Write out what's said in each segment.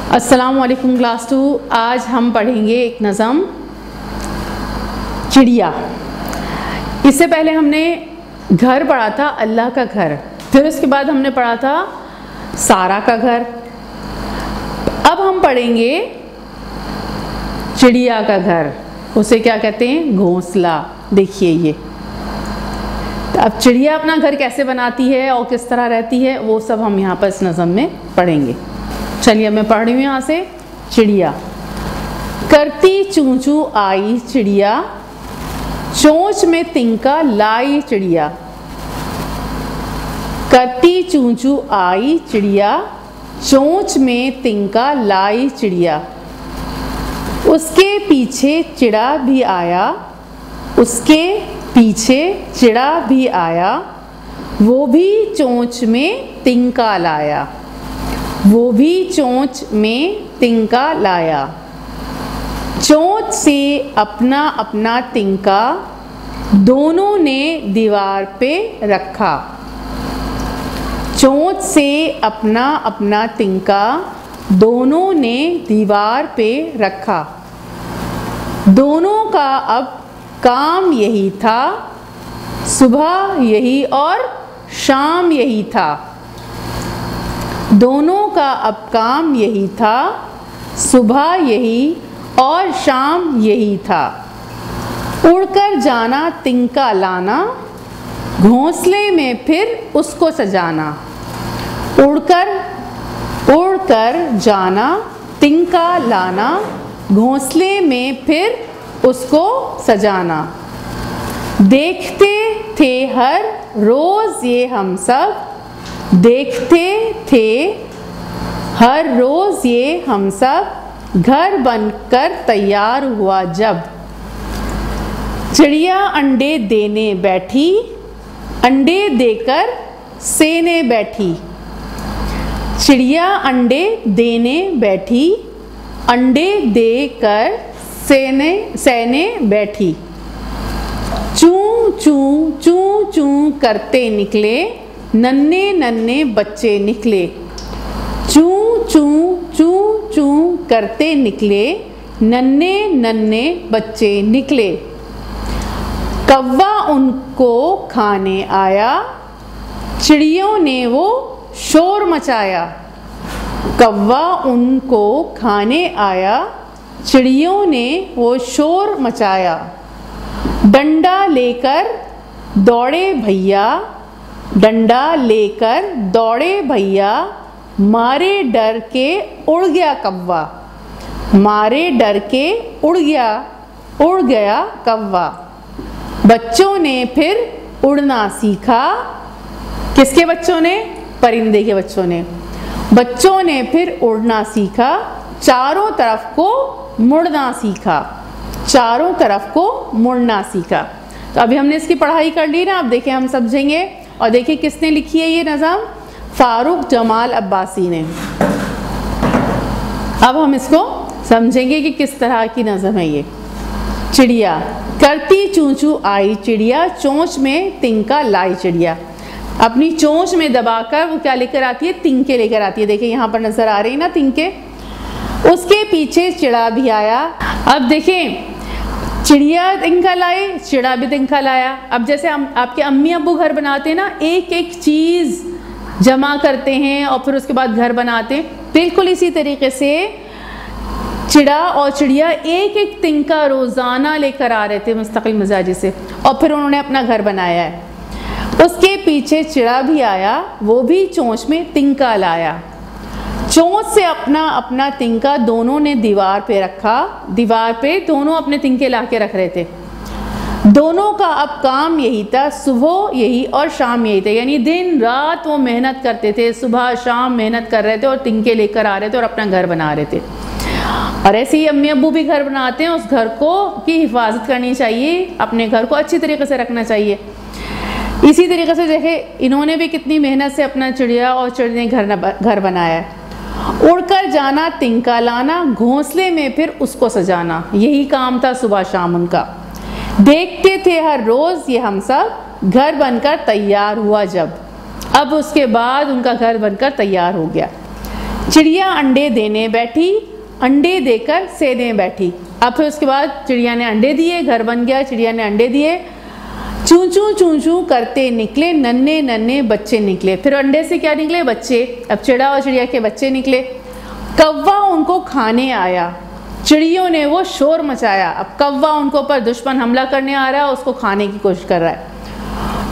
अस्सलामुअलैकुम क्लास 2। आज हम पढ़ेंगे एक नज़म चिड़िया। इससे पहले हमने घर पढ़ा था, अल्लाह का घर। फिर उसके बाद हमने पढ़ा था सारा का घर। अब हम पढ़ेंगे चिड़िया का घर। उसे क्या कहते हैं? घोंसला। देखिए ये अब चिड़िया अपना घर कैसे बनाती है और किस तरह रहती है, वो सब हम यहाँ पर इस नज़म में पढ़ेंगे। चलिए मैं पढ़ रही हूँ यहाँ से। चिड़िया। करती चूं चूं आई चिड़िया, चोंच में तिनका लाई चिड़िया। करती चूं चूं आई चिड़िया, चोंच में तिनका लाई चिड़िया। उसके पीछे चिड़ा भी आया, उसके पीछे चिड़ा भी आया, वो भी चोंच में तिनका लाया, वो भी चोंच में तिनका लाया। चोंच से अपना अपना तिनका दोनों ने दीवार पे रखा। चोंच से अपना अपना तिनका दोनों ने दीवार पे रखा। दोनों का अब काम यही था, सुबह यही और शाम यही था। दोनों का अब काम यही था, सुबह यही और शाम यही था। उड़कर जाना तिनका लाना, घोंसले में फिर उसको सजाना। उड़कर जाना तिनका लाना, घोंसले में फिर उसको सजाना। देखते थे हर रोज ये हम सब, देखते थे हर रोज ये हम सब, घर बनकर तैयार हुआ जब। चिड़िया अंडे देने बैठी, अंडे देकर सेने बैठी। चिड़िया अंडे देने बैठी, अंडे देकर सेने बैठी। चूं चूं चूं चूं करते निकले नन्हे नन्हे बच्चे निकले। चूं चूं चूं चूं करते निकले नन्हे नन्हे बच्चे निकले। कौवा उनको खाने आया, चिड़ियों ने वो शोर मचाया। कौवा उनको खाने आया, चिड़ियों ने वो शोर मचाया। डंडा लेकर दौड़े भैया, डंडा लेकर दौड़े भैया, मारे डर के उड़ गया कौवा। मारे डर के उड़ गया कौवा। बच्चों ने फिर उड़ना सीखा। किसके बच्चों ने? परिंदे के बच्चों ने। बच्चों ने फिर उड़ना सीखा, चारों तरफ को मुड़ना सीखा। चारों तरफ को मुड़ना सीखा। तो अभी हमने इसकी पढ़ाई कर ली ना। अब देखिए हम समझेंगे। और देखिए किसने लिखी है ये नज़म? फारूक जमाल अब्बासी ने। अब हम इसको समझेंगे कि किस तरह की नज़म है ये। चिड़िया। करती चूं चूं आई चिड़िया, चोंच में तिनका लाई चिड़िया। अपनी चोंच में दबाकर वो क्या लेकर आती है? तिनके लेकर आती है। देखिए यहाँ पर नजर आ रही है ना तिनके। उसके पीछे चिड़ा भी आया। अब देखें, चिड़िया तिनका लाए, चिड़ा भी तिनका लाया। अब जैसे हम आपके अम्मी अब्बू घर बनाते हैं ना, एक एक चीज़ जमा करते हैं और फिर उसके बाद घर बनाते हैं, बिल्कुल इसी तरीके से चिड़ा और चिड़िया एक एक तिनका रोज़ाना लेकर आ रहे थे मुस्तकिल मिजाजी से, और फिर उन्होंने अपना घर बनाया है। उसके पीछे चिड़ा भी आया, वो भी चोंच में तिनका लाया। चोंच से अपना अपना तिनका दोनों ने दीवार पे रखा। दीवार पे दोनों अपने तिनके ला के रख रहे थे। दोनों का अब काम यही था, सुबह यही और शाम यही था। यानी दिन रात वो मेहनत करते थे, सुबह शाम मेहनत कर रहे थे और तिनके लेकर आ रहे थे और अपना घर बना रहे थे। और ऐसे ही अम्मी अब्बू भी घर बनाते हैं, उस घर को की हिफाजत करनी चाहिए, अपने घर को अच्छी तरीके से रखना चाहिए। इसी तरीके से देखे इन्होंने भी कितनी मेहनत से अपना चिड़िया और चिड़ी ने घर बनाया है। उड़कर जाना तिनका लाना, घोंसले में फिर उसको सजाना, यही काम था सुबह शाम उनका। देखते थे हर रोज ये हम सब, घर बनकर तैयार हुआ जब। अब उसके बाद उनका घर बनकर तैयार हो गया। चिड़िया अंडे देने बैठी, अंडे देकर सेने बैठी। अब फिर उसके बाद चिड़िया ने अंडे दिए, घर बन गया, चिड़िया ने अंडे दिए, चूं चूं करते निकले नन्हे नन्हे बच्चे निकले। फिर अंडे से क्या निकले? बच्चे। अब चिड़ा और चिड़िया के बच्चे निकले। कौवा उनको खाने आया, चिड़ियों ने वो शोर मचाया। अब कौवा उनको पर दुश्मन हमला करने आ रहा है, उसको खाने की कोशिश कर रहा है।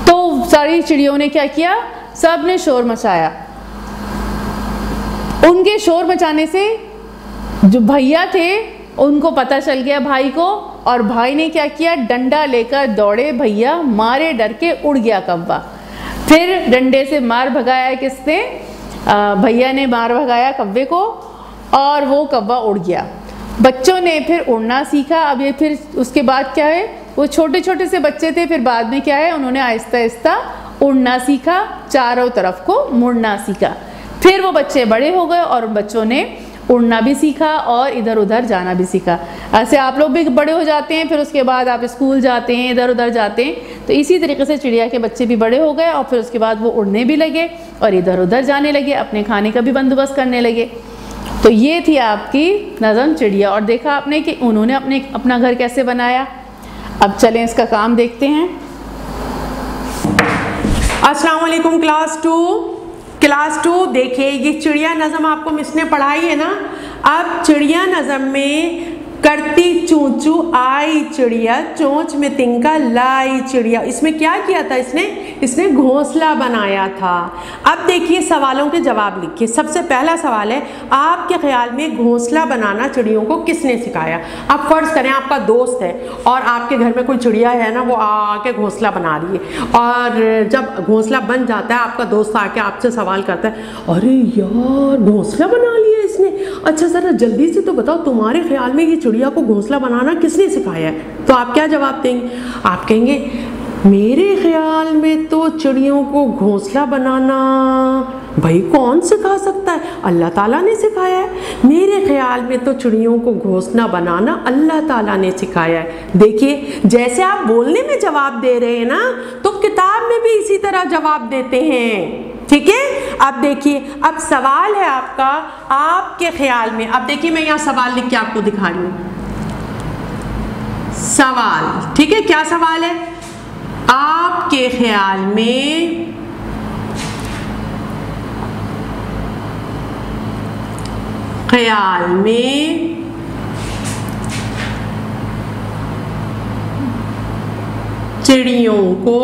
तो सारी चिड़ियों ने क्या किया? सब ने शोर मचाया। उनके शोर मचाने से जो भैया थे उनको पता चल गया, भाई को, और भाई ने क्या किया? डंडा लेकर दौड़े भैया, मारे डर के उड़ गया कौवा। फिर डंडे से मार भगाया किसने? भैया ने मार भगाया कौवे को, और वो कौवा उड़ गया। बच्चों ने फिर उड़ना सीखा। अब ये फिर उसके बाद क्या है? वो छोटे छोटे से बच्चे थे, फिर बाद में क्या है? उन्होंने आहिस्ता आहिस्ता उड़ना सीखा, चारों तरफ को मुड़ना सीखा। फिर वो बच्चे बड़े हो गए और उन बच्चों ने उड़ना भी सीखा और इधर उधर जाना भी सीखा। ऐसे आप लोग भी बड़े हो जाते हैं, फिर उसके बाद आप स्कूल जाते हैं, इधर उधर जाते हैं। तो इसी तरीके से चिड़िया के बच्चे भी बड़े हो गए और फिर उसके बाद वो उड़ने भी लगे और इधर उधर जाने लगे, अपने खाने का भी बंदोबस्त करने लगे। तो ये थी आपकी नज़म चिड़िया। और देखा आपने कि उन्होंने अपना घर कैसे बनाया। अब चलें इसका काम देखते हैं। अस्सलाम वालेकुम क्लास टू देखिए, ये चिड़िया नज़म आपको मिस ने पढ़ाई है ना। अब चिड़िया नज़म में करती चूं चूं आई चिड़िया, चोंच में तिनका लाई चिड़िया, इसमें क्या किया था? इसने घोंसला बनाया था। अब देखिए सवालों के जवाब लिखिए। सबसे पहला सवाल है, आपके ख्याल में घोंसला बनाना चिड़ियों को किसने सिखाया? आप फर्ज करें आपका दोस्त है और आपके घर में कोई चिड़िया है ना, वो आके घोंसला बना रही है, और जब घोंसला बन जाता है आपका दोस्त आके आपसे सवाल करता है, अरे यार घोंसला बना लिया इसने, अच्छा ज़रा जल्दी से तो बताओ तुम्हारे ख्याल में ये चिड़िया को घोंसला बनाना किसने सिखाया है? तो आप क्या जवाब देंगे? आप कहेंगे मेरे ख्याल में तो चिड़ियों को घोंसला बनाना भाई कौन सिखा सकता है? अल्लाह ताला ने सिखाया है। मेरे ख्याल में तो चिड़ियों को घोंसला बनाना अल्लाह ताला ने सिखाया है। देखिए जैसे आप बोलने में जवाब दे रहे हैं ना, तो किताब में भी इसी तरह जवाब देते हैं। ठीक है, अब देखिए, अब सवाल है आपका, आपके ख्याल में, अब देखिए मैं यहाँ सवाल लिख के आपको दिखा रही हूँ। सवाल, ठीक है, क्या सवाल है? आपके ख्याल में चिड़ियों को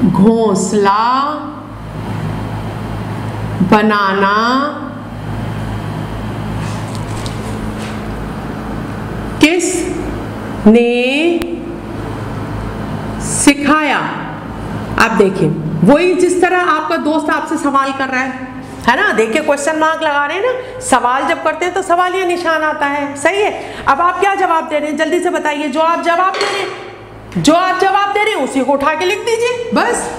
घोंसला बनाना किसने सिखाया? आप देखिए, वही जिस तरह आपका दोस्त आपसे सवाल कर रहा है ना, देखिए क्वेश्चन मार्क लगा रहे हैं ना, सवाल जब करते हैं तो सवाल ये निशान आता है। सही है, अब आप क्या जवाब दे रहे हैं जल्दी से बताइए। जो आप जवाब दे रहे हैं उसी को उठा के लिख दीजिए, बस।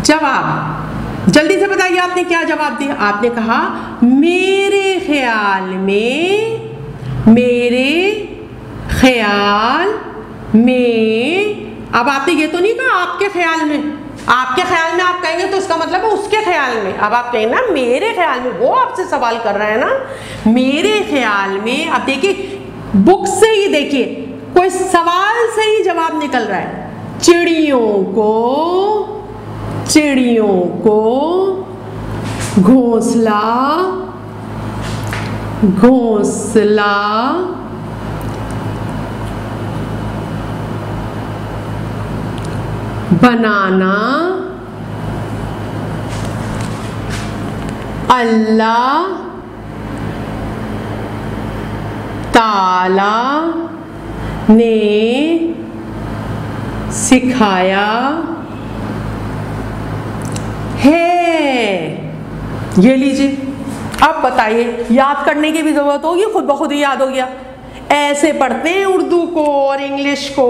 जवाब जल्दी से बताइए, आपने क्या जवाब दिया? आपने कहा मेरे ख्याल में। अब आपने ये तो नहीं कहा आपके ख्याल में। आपके ख्याल में आप कहेंगे तो इसका मतलब है उसके ख्याल में। अब आप कहेंगे ना मेरे ख्याल में, वो आपसे सवाल कर रहा है ना, मेरे ख्याल में। अब देखिए बुक से ही देखिए, कोई सवाल से ही जवाब निकल रहा है। चिड़ियों को घोंसला बनाना अल्लाह ताला ने सिखाया है। ये लीजिए, अब बताइए, याद करने की भी जरूरत होगी, खुद ब खुद ही याद हो गया। ऐसे पढ़ते हैं उर्दू को और इंग्लिश को,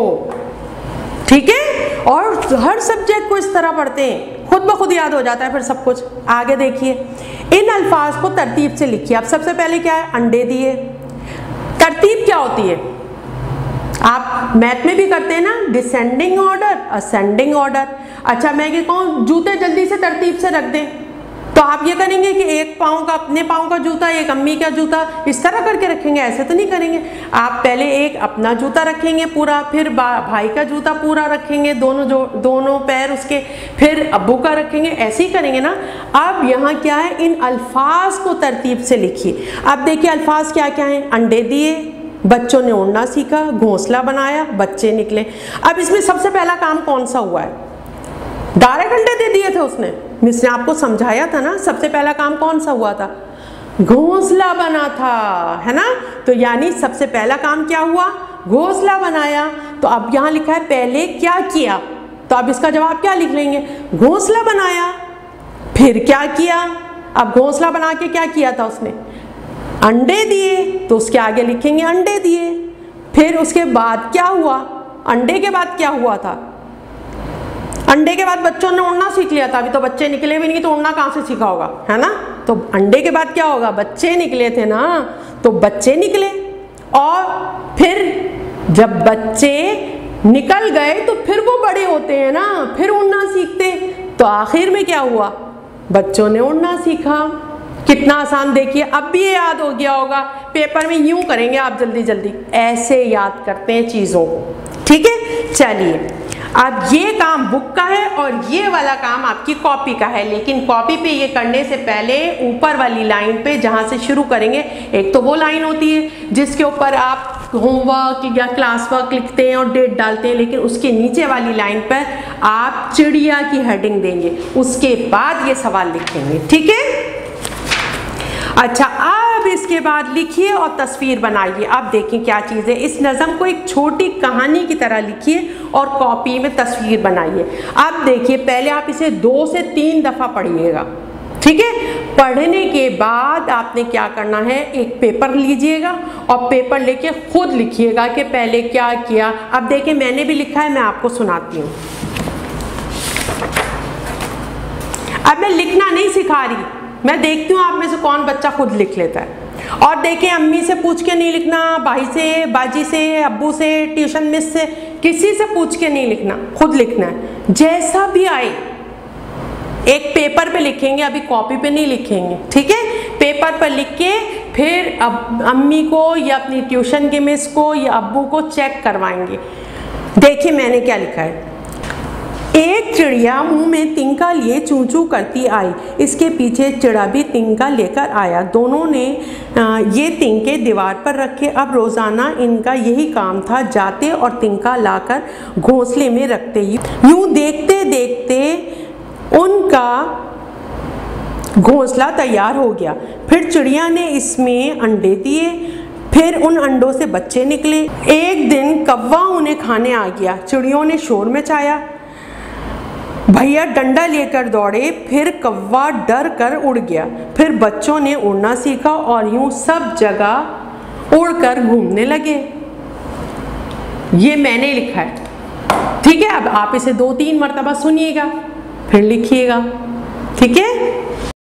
ठीक है, और हर सब्जेक्ट को इस तरह पढ़ते हैं, खुद ब खुद याद हो जाता है फिर सब कुछ। आगे देखिए, इन अल्फाज को तरतीब से लिखिए। अब सबसे पहले क्या है? अंडे दिए। तरतीब क्या होती है? आप मैथ में भी करते हैं ना, डिसेंडिंग ऑर्डर, असेंडिंग ऑर्डर। अच्छा मैं ये कहूँ जूते जल्दी से तरतीब से रख दें, तो आप ये करेंगे कि एक पाँव का अपने पाँव का जूता, एक अम्मी का जूता, इस तरह करके रखेंगे? ऐसे तो नहीं करेंगे। आप पहले एक अपना जूता रखेंगे पूरा, फिर भाई का जूता पूरा रखेंगे, दोनों पैर उसके, फिर अब्बू का रखेंगे, ऐसे ही करेंगे ना। अब यहाँ क्या है, इन अल्फाज को तरतीब से लिखिए। अब देखिए अल्फाज क्या क्या हैं। अंडे दिए, बच्चों ने उड़ना सीखा, घोंसला बनाया, बच्चे निकले। अब इसमें सबसे पहला काम कौन सा हुआ है? डायरेक्ट अंडे दे दिए थे उसने, मिस ने आपको समझाया था ना। सबसे पहला काम कौन सा हुआ था? घोंसला बना था, है ना। तो यानी सबसे पहला काम क्या हुआ? घोंसला बनाया। तो अब यहाँ लिखा है पहले क्या किया, तो अब इसका जवाब क्या लिख लेंगे? घोंसला बनाया। फिर क्या किया? अब घोंसला बना के क्या किया था उसने? अंडे दिए, तो उसके आगे लिखेंगे अंडे दिए। फिर उसके बाद क्या हुआ? अंडे के बाद क्या हुआ था? अंडे के बाद बच्चों ने उड़ना सीख लिया था। अभी तो बच्चे निकले भी नहीं, तो उड़ना कहाँ से सीखा होगा, है ना। तो अंडे के बाद क्या होगा? बच्चे निकले थे ना, तो बच्चे निकले। और फिर जब बच्चे निकल गए तो फिर वो बड़े होते हैं ना, फिर उड़ना सीखते। तो आखिर में क्या हुआ? बच्चों ने उड़ना सीखा। कितना आसान, देखिए अब भी ये याद हो गया होगा। पेपर में यूं करेंगे आप, जल्दी जल्दी ऐसे याद करते हैं चीज़ों को, ठीक है। चलिए अब ये काम बुक का है और ये वाला काम आपकी कॉपी का है, लेकिन कॉपी पे ये करने से पहले ऊपर वाली लाइन पे जहाँ से शुरू करेंगे, एक तो वो लाइन होती है जिसके ऊपर आप होमवर्क या क्लास वर्क लिखते हैं और डेट डालते हैं, लेकिन उसके नीचे वाली लाइन पर आप चिड़िया की हेडिंग देंगे, उसके बाद ये सवाल लिखेंगे, ठीक है। अच्छा अब इसके बाद लिखिए और तस्वीर बनाइए। अब देखिए क्या चीज़ है, इस नज़म को एक छोटी कहानी की तरह लिखिए और कॉपी में तस्वीर बनाइए। अब देखिए पहले आप इसे 2 से 3 दफ़ा पढ़िएगा, ठीक है। पढ़ने के बाद आपने क्या करना है, एक पेपर लीजिएगा और पेपर लेके खुद लिखिएगा कि पहले क्या किया। अब देखिए मैंने भी लिखा है, मैं आपको सुनाती हूँ। अब मैं लिखना नहीं सिखा रही, मैं देखती हूँ आप में से कौन बच्चा खुद लिख लेता है। और देखिए अम्मी से पूछ के नहीं लिखना, भाई से, बाजी से, अब्बू से, ट्यूशन मिस से, किसी से पूछ के नहीं लिखना, खुद लिखना है। जैसा भी आए एक पेपर पे लिखेंगे, अभी कॉपी पे नहीं लिखेंगे, ठीक है। पेपर पर लिख के फिर अब अम्मी को या अपनी ट्यूशन के मिस को या अब्बू को चेक करवाएंगे। देखिए मैंने क्या लिखा है। एक चिड़िया मुंह में तिनका लिए चूं चूं करती आई, इसके पीछे चिड़ा भी तिनका लेकर आया। दोनों ने ये तिनके दीवार पर रखे। अब रोज़ाना इनका यही काम था, जाते और तिनका लाकर घोंसले में रखते। यूं देखते देखते उनका घोंसला तैयार हो गया। फिर चिड़िया ने इसमें अंडे दिए, फिर उन अंडों से बच्चे निकले। एक दिन कौवा उन्हें खाने आ गया। चिड़ियों ने शोर मचाया, भैया डंडा लेकर दौड़े, फिर कौवा डर कर उड़ गया। फिर बच्चों ने उड़ना सीखा और यूं सब जगह उड़कर घूमने लगे। ये मैंने लिखा है, ठीक है। अब आप इसे 2-3 मरतबा सुनिएगा, फिर लिखिएगा, ठीक है।